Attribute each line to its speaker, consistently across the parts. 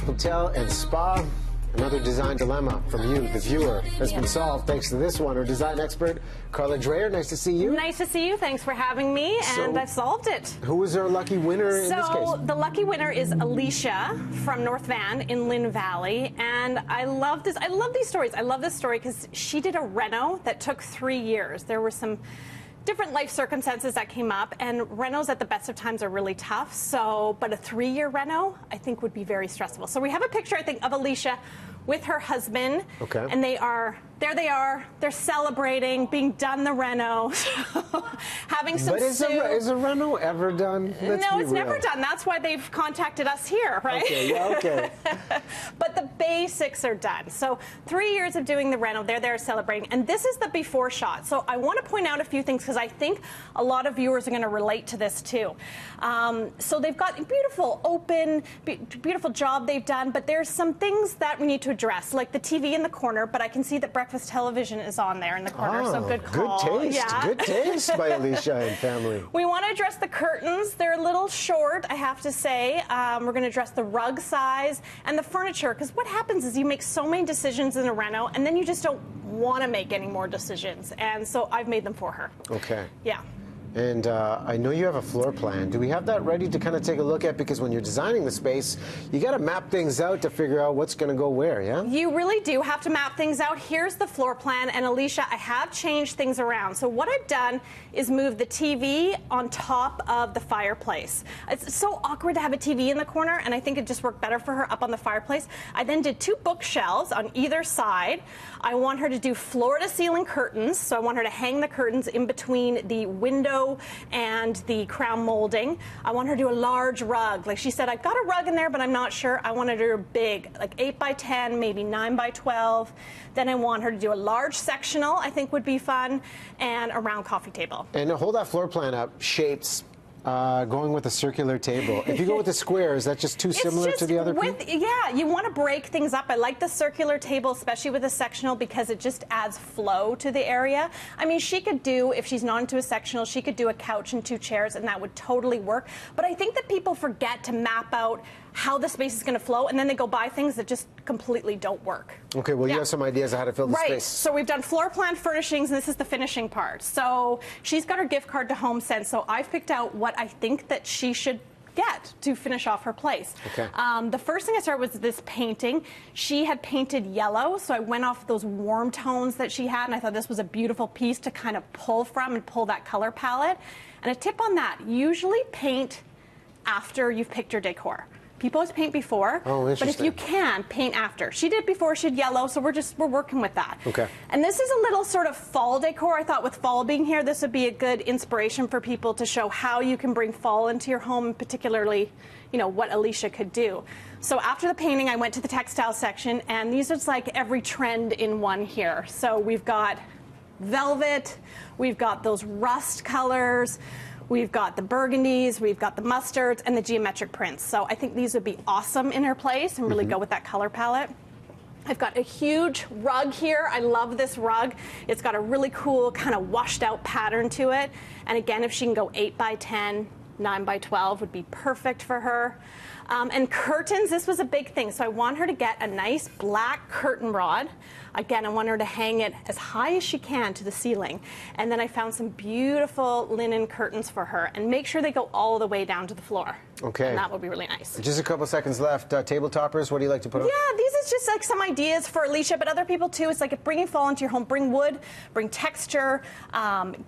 Speaker 1: hotel and spa. Another design dilemma from you, the viewer, has been solved thanks to this one. Our design expert, Karla Dreyer, nice to see you.
Speaker 2: Nice to see you. Thanks for having me, and I've solved it.
Speaker 1: Who was our lucky winner in this case?
Speaker 2: So the lucky winner is Alicia from North Van in Lynn Valley, and I love this. I love these stories. I love this story because she did a reno that took 3 years. There were some different life circumstances that came up, and renos at the best of times are really tough. So, but a 3-year reno, I think, would be very stressful. So we have a picture, I think, of Alicia with her husband, and there they are, they're celebrating, being done the reno, having some soup.
Speaker 1: But is a reno ever done?
Speaker 2: No, it's never done. That's why they've contacted us here, right?
Speaker 1: Okay, yeah, okay.
Speaker 2: But the basics are done. So 3 years of doing the reno, they're there celebrating. And this is the before shot. So I want to point out a few things because I think a lot of viewers are going to relate to this too. So they've got a beautiful, open, beautiful job they've done, but there's some things that we need to address, like the TV in the corner, but I can see that breakfast television is on there in the corner, so good call.
Speaker 1: Good taste,
Speaker 2: yeah.
Speaker 1: Good taste by Alicia and family.
Speaker 2: We want to address the curtains. They're a little short, I have to say. We're going to address the rug size and the furniture, because what happens is you make so many decisions in a reno, and then you just don't want to make any more decisions, and so I've made them for her.
Speaker 1: Okay.
Speaker 2: Yeah.
Speaker 1: And I know you have a floor plan. Do we have that ready to kind of take a look at? Because when you're designing the space, you got to map things out to figure out what's going to go where, yeah? You
Speaker 2: really do have to map things out. Here's the floor plan. And Alicia, I have changed things around. So what I've done is move the TV on top of the fireplace. It's so awkward to have a TV in the corner, and I think it just worked better for her up on the fireplace. I then did 2 bookshelves on either side. I want her to do floor-to-ceiling curtains. So I want her to hang the curtains in between the window and the crown molding. I want her to do a large rug. Like she said, I've got a rug in there, but I'm not sure. I want her to do big, like 8 by 10, maybe 9 by 12. Then I want her to do a large sectional, I think would be fun, and a round coffee table.
Speaker 1: And hold that floor plan up. Shapes. Going with a circular table. If you go with a square, is that just too similar to the other people?
Speaker 2: Yeah, you want to break things up. I like the circular table, especially with a sectional, because it just adds flow to the area. I mean, she could do, if she's not into a sectional, she could do a couch and 2 chairs, and that would totally work. But I think that people forget to map out how the space is going to flow, and then they go buy things that just completely don't work.
Speaker 1: Okay, well, you have some ideas of how to fill the space.
Speaker 2: Right, so we've done floor plan furnishings, and this is the finishing part. So she's got her gift card to HomeSense, so I've picked out what I think that she should get to finish off her place.
Speaker 1: Okay.
Speaker 2: The first thing I started was this painting. She had painted yellow, so I went off those warm tones that she had, and I thought this was a beautiful piece to kind of pull from and pull that color palette. And a tip on that, usually paint after you've picked your decor. People always paint before, but if you can, paint after. She did before, she had yellow, so we're working with that.
Speaker 1: Okay.
Speaker 2: And this is a little sort of fall decor. I thought with fall being here, this would be a good inspiration for people to show how you can bring fall into your home, particularly, you know, what Alicia could do. So after the painting, I went to the textile section, and these are like every trend in one here. So we've got velvet, we've got those rust colors, we've got the burgundies, we've got the mustards, and the geometric prints. So I think these would be awesome in her place and really go with that color palette. I've got a huge rug here. I love this rug. It's got a really cool kind of washed out pattern to it. And again, if she can go 8 by 10, 9 by 12 would be perfect for her. And curtains, this was a big thing. So I want her to get a nice black curtain rod. Again, I want her to hang it as high as she can to the ceiling. And then I found some beautiful linen curtains for her. And make sure they go all the way down to the floor.
Speaker 1: Okay.
Speaker 2: And that would be really nice.
Speaker 1: Just a couple seconds left. Table toppers, what do you like to put on?
Speaker 2: Yeah, these is just like some ideas for Alicia, but other people too. It's like bringing fall into your home. Bring wood, bring texture,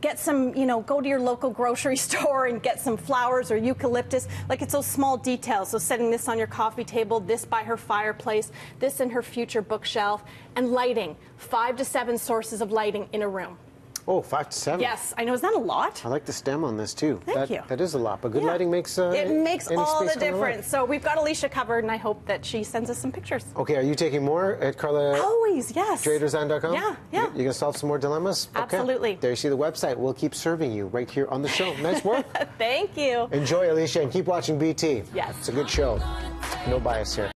Speaker 2: get some, you know, go to your local grocery store and get some flowers or eucalyptus. Like it's those small details. So setting this on your coffee table, this by her fireplace, this in her future bookshelf, and lighting. 5 to 7 sources of lighting in a room.
Speaker 1: Oh, 5 to 7.
Speaker 2: Yes, I know. Is that a lot?
Speaker 1: I like the stem on this too.
Speaker 2: Thank you.
Speaker 1: That is a lot, but good lighting makes
Speaker 2: it makes all the
Speaker 1: come
Speaker 2: difference. So we've got Alicia covered, and I hope that she sends us some pictures.
Speaker 1: Okay, are you taking more at Karla?
Speaker 2: Always, yes.
Speaker 1: DreyerDesign.com?
Speaker 2: Yeah, yeah.
Speaker 1: You're gonna solve some more dilemmas?
Speaker 2: Absolutely.
Speaker 1: Okay. There you see the website. We'll keep serving you right here on the show. Nice work.
Speaker 2: Thank you.
Speaker 1: Enjoy, Alicia, and keep watching BT.
Speaker 2: Yes.
Speaker 1: It's a good show. No bias here.